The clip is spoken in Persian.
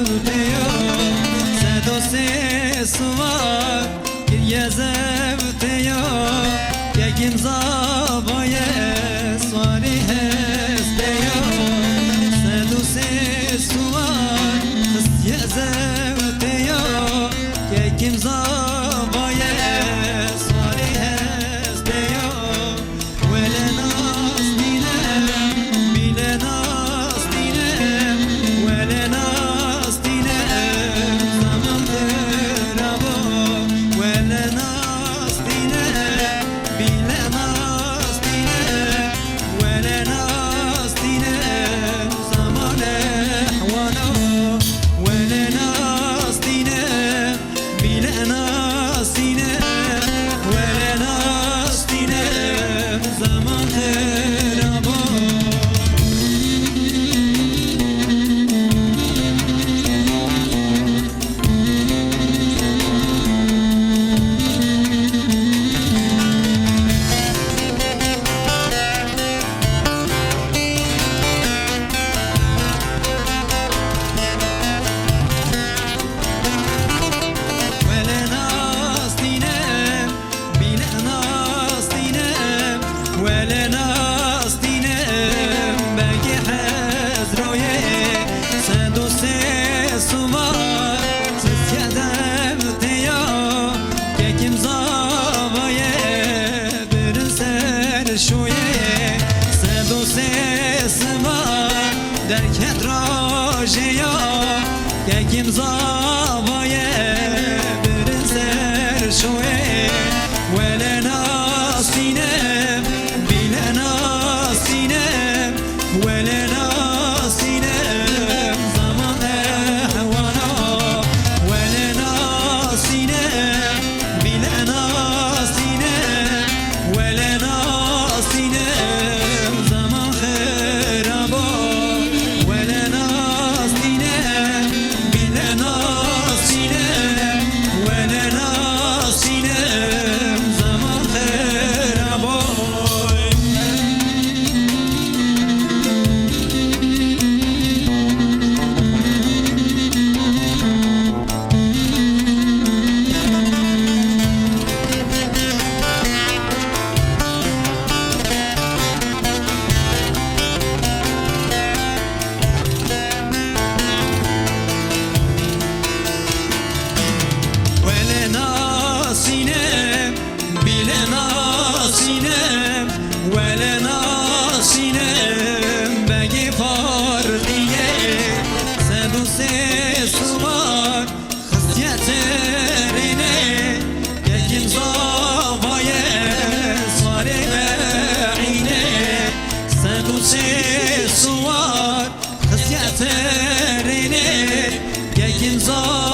زوتيا سدوسي سوار يا زوتيا يا جمزابايا سواري هستيا سدوسي سوار يا زوتيا يا جمزابايا سواري هستيا ولا ناس دينا بلا ناس دينا ولا ناس دينا زمان ترابا ولا ناس دينا بلا ناس دينا ولا ناس دينا زمان حوانا ولا ناس دينا بلا ناس دينا ولا ناس دينا زمان ترابا ولا ناس دينا بلا ناس دينا ولا ناس دينا باقي حزرويه سدوسي سوار سيادة بتيا كيكم زابايه برنسر شويه سدوسي سوار دركت راجيا كيكم زابايه برنسر شويه ولا ناس دينا بلا ناس دينا ولا ناس دينا زمان حوانا ولا ناس دينا بلا ناس دينا ولا ناس دينا زمان خرابا ولا ناس دينا بلا ناس دينا ولا ناس دينا زمان خرابا ولا ناسينا بلا ناسينا ولا ناسينا باقي فرقية سدوسي سوار خصيات ريني يجن صافايا صاري عيني سدوسي سوار خصيات ريني يجن صافايا